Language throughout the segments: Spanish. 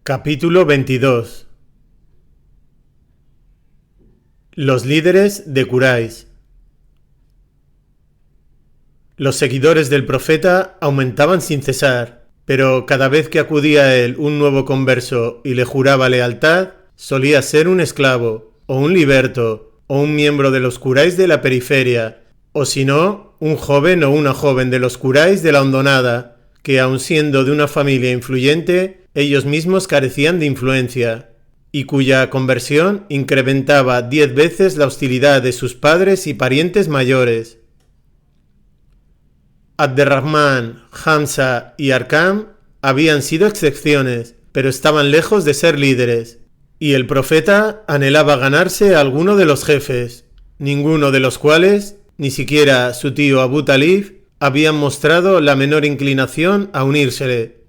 Capítulo 22. Los líderes de Quraysh. Los seguidores del profeta aumentaban sin cesar, pero cada vez que acudía a él un nuevo converso y le juraba lealtad, solía ser un esclavo, o un liberto, o un miembro de los Quraysh de la periferia, o si no, un joven o una joven de los Quraysh de la hondonada, que aun siendo de una familia influyente, ellos mismos carecían de influencia, y cuya conversión incrementaba 10 veces la hostilidad de sus padres y parientes mayores. Abderrahman, Hamza y Arqam habían sido excepciones, pero estaban lejos de ser líderes, y el profeta anhelaba ganarse a alguno de los jefes, ninguno de los cuales, ni siquiera su tío Abu Talib, habían mostrado la menor inclinación a unírsele.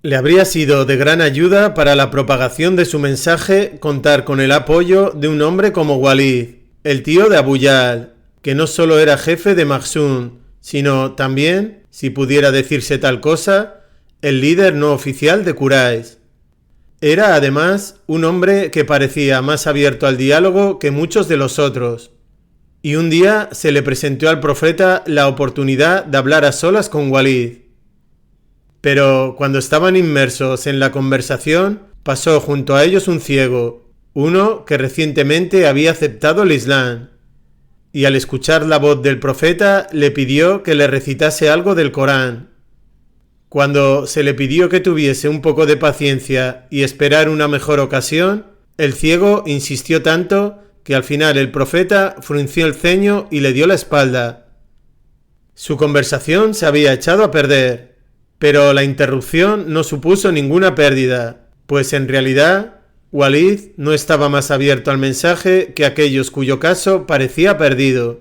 Le habría sido de gran ayuda para la propagación de su mensaje contar con el apoyo de un hombre como Walid, el tío de Abu Jahl, que no solo era jefe de Makhzum, sino también, si pudiera decirse tal cosa, el líder no oficial de Quraysh. Era además un hombre que parecía más abierto al diálogo que muchos de los otros. Y un día se le presentó al profeta la oportunidad de hablar a solas con Walid. Pero cuando estaban inmersos en la conversación, pasó junto a ellos un ciego, uno que recientemente había aceptado el Islam, y al escuchar la voz del profeta le pidió que le recitase algo del Corán. Cuando se le pidió que tuviese un poco de paciencia y esperar una mejor ocasión, el ciego insistió tanto que al final el profeta frunció el ceño y le dio la espalda. Su conversación se había echado a perder, pero la interrupción no supuso ninguna pérdida, pues en realidad Walid no estaba más abierto al mensaje que aquellos cuyo caso parecía perdido.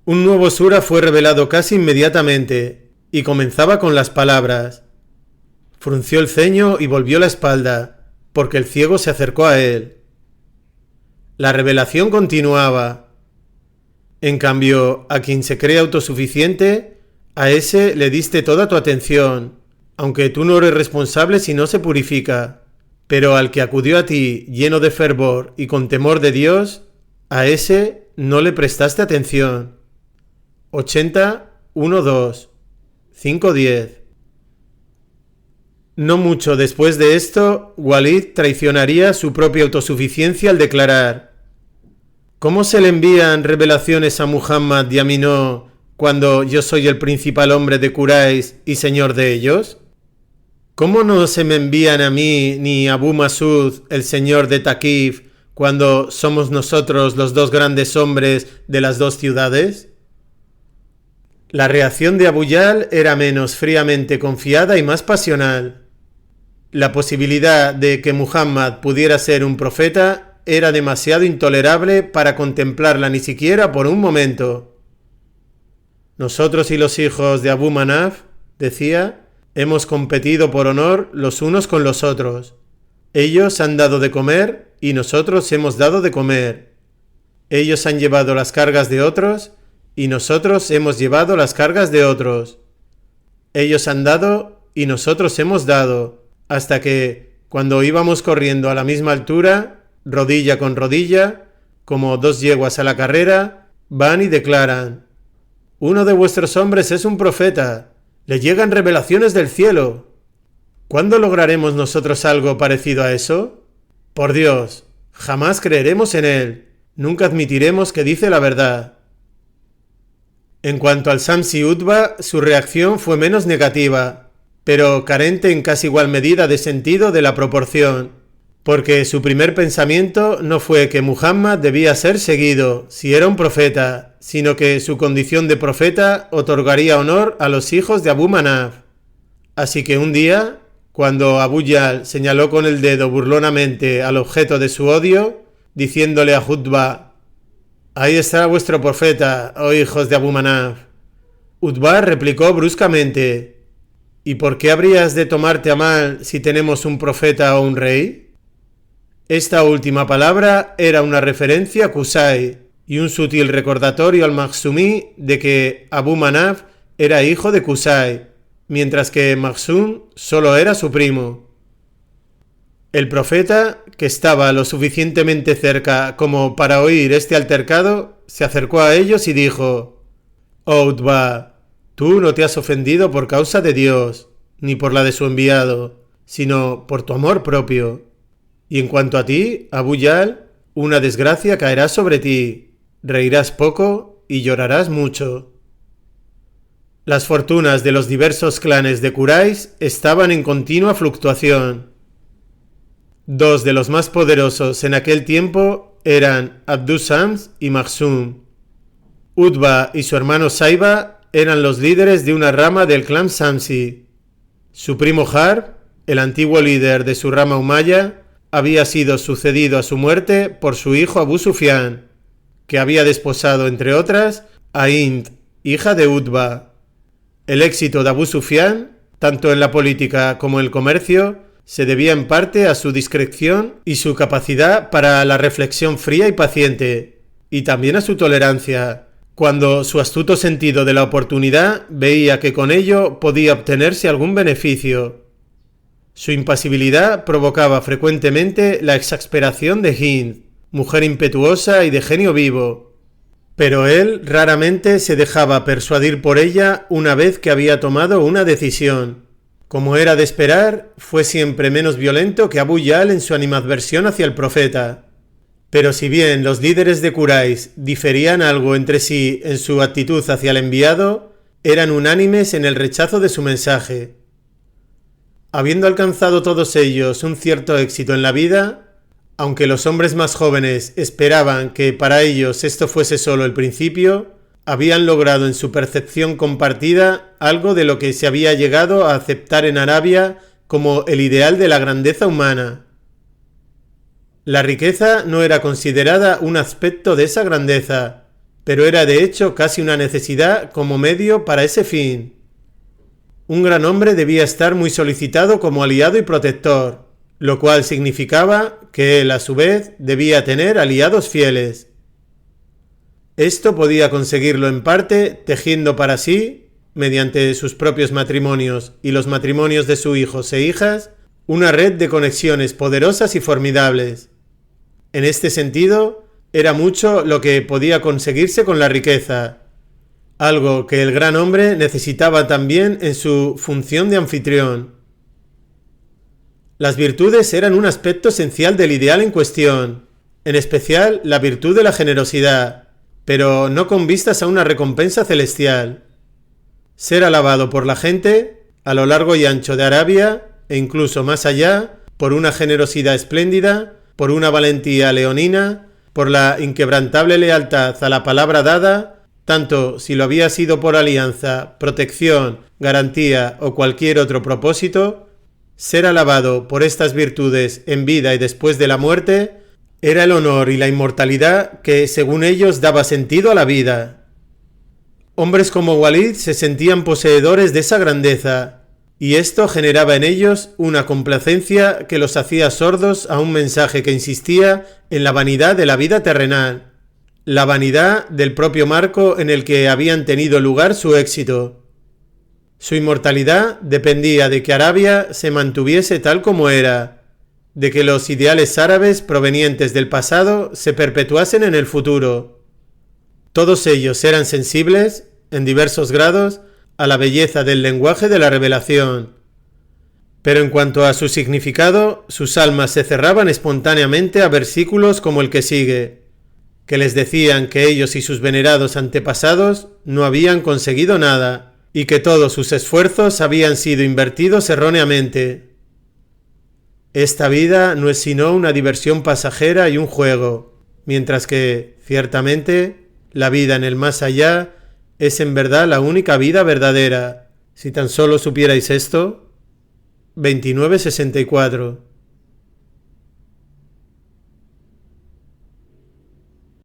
Un nuevo sura fue revelado casi inmediatamente, y comenzaba con las palabras. Frunció el ceño y volvió la espalda, porque el ciego se acercó a él. La revelación continuaba. En cambio, a quien se cree autosuficiente, a ese le diste toda tu atención, aunque tú no eres responsable si no se purifica. Pero al que acudió a ti lleno de fervor y con temor de Dios, a ese no le prestaste atención. 80, 1-2, 5-10. No mucho después de esto, Walid traicionaría su propia autosuficiencia al declarar: ¿cómo se le envían revelaciones a Muhammad y a mí no, cuando yo soy el principal hombre de Quraysh y señor de ellos? ¿Cómo no se me envían a mí ni a Abu Masud, el señor de Thaqif, cuando somos nosotros los dos grandes hombres de las dos ciudades? La reacción de Abu Jahl era menos fríamente confiada y más pasional. La posibilidad de que Muhammad pudiera ser un profeta era demasiado intolerable para contemplarla ni siquiera por un momento. Nosotros y los hijos de Abu Manaf, decía, hemos competido por honor los unos con los otros. Ellos han dado de comer y nosotros hemos dado de comer. Ellos han llevado las cargas de otros y nosotros hemos llevado las cargas de otros. Ellos han dado y nosotros hemos dado, hasta que, cuando íbamos corriendo a la misma altura, rodilla con rodilla, como dos yeguas a la carrera, van y declaran: uno de vuestros hombres es un profeta, le llegan revelaciones del cielo. ¿Cuándo lograremos nosotros algo parecido a eso? Por Dios, jamás creeremos en él, nunca admitiremos que dice la verdad. En cuanto al Shamsi Utba, su reacción fue menos negativa, pero carente en casi igual medida de sentido de la proporción, porque su primer pensamiento no fue que Muhammad debía ser seguido, si era un profeta, sino que su condición de profeta otorgaría honor a los hijos de Abu Manaf. Así que un día, cuando Abu Jahl señaló con el dedo burlonamente al objeto de su odio, diciéndole a Utba: «Ahí está vuestro profeta, oh hijos de Abu Manaf», Utba replicó bruscamente: «¿Y por qué habrías de tomarte a mal si tenemos un profeta o un rey?». Esta última palabra era una referencia a Qusay y un sutil recordatorio al Makhzumí de que Abu Manaf era hijo de Qusay, mientras que Makhzum solo era su primo. El profeta, que estaba lo suficientemente cerca como para oír este altercado, se acercó a ellos y dijo: «Oh Utba, tú no te has ofendido por causa de Dios, ni por la de su enviado, sino por tu amor propio. Y en cuanto a ti, Abu Jahl, una desgracia caerá sobre ti, reirás poco y llorarás mucho». Las fortunas de los diversos clanes de Quraysh estaban en continua fluctuación. Dos de los más poderosos en aquel tiempo eran Abdus Shams y Makhzum. Utba y su hermano Saiba eran los líderes de una rama del clan Shamsi. Su primo Harb, el antiguo líder de su rama Umayya, había sido sucedido a su muerte por su hijo Abu Sufyan, que había desposado, entre otras, a Hind, hija de Utba. El éxito de Abu Sufyan, tanto en la política como en el comercio, se debía en parte a su discreción y su capacidad para la reflexión fría y paciente, y también a su tolerancia, cuando su astuto sentido de la oportunidad veía que con ello podía obtenerse algún beneficio. Su impasibilidad provocaba frecuentemente la exasperación de Hind, mujer impetuosa y de genio vivo, pero él raramente se dejaba persuadir por ella una vez que había tomado una decisión. Como era de esperar, fue siempre menos violento que Abu Jahl en su animadversión hacia el profeta. Pero si bien los líderes de Quraysh diferían algo entre sí en su actitud hacia el enviado, eran unánimes en el rechazo de su mensaje. Habiendo alcanzado todos ellos un cierto éxito en la vida, aunque los hombres más jóvenes esperaban que para ellos esto fuese solo el principio, habían logrado en su percepción compartida algo de lo que se había llegado a aceptar en Arabia como el ideal de la grandeza humana. La riqueza no era considerada un aspecto de esa grandeza, pero era de hecho casi una necesidad como medio para ese fin. Un gran hombre debía estar muy solicitado como aliado y protector, lo cual significaba que él a su vez debía tener aliados fieles. Esto podía conseguirlo en parte tejiendo para sí, mediante sus propios matrimonios y los matrimonios de sus hijos e hijas, una red de conexiones poderosas y formidables. En este sentido, era mucho lo que podía conseguirse con la riqueza, algo que el gran hombre necesitaba también en su función de anfitrión. Las virtudes eran un aspecto esencial del ideal en cuestión, en especial la virtud de la generosidad, pero no con vistas a una recompensa celestial. Ser alabado por la gente, a lo largo y ancho de Arabia, e incluso más allá, por una generosidad espléndida, por una valentía leonina, por la inquebrantable lealtad a la palabra dada, tanto si lo había sido por alianza, protección, garantía o cualquier otro propósito. Ser alabado por estas virtudes en vida y después de la muerte era el honor y la inmortalidad que, según ellos, daba sentido a la vida. Hombres como Walid se sentían poseedores de esa grandeza, y esto generaba en ellos una complacencia que los hacía sordos a un mensaje que insistía en la vanidad de la vida terrenal, la vanidad del propio marco en el que habían tenido lugar su éxito. Su inmortalidad dependía de que Arabia se mantuviese tal como era, de que los ideales árabes provenientes del pasado se perpetuasen en el futuro. Todos ellos eran sensibles, en diversos grados, a la belleza del lenguaje de la revelación. Pero en cuanto a su significado, sus almas se cerraban espontáneamente a versículos como el que sigue, que les decían que ellos y sus venerados antepasados no habían conseguido nada, y que todos sus esfuerzos habían sido invertidos erróneamente. Esta vida no es sino una diversión pasajera y un juego, mientras que, ciertamente, la vida en el más allá es en verdad la única vida verdadera. Si tan solo supierais esto. 2964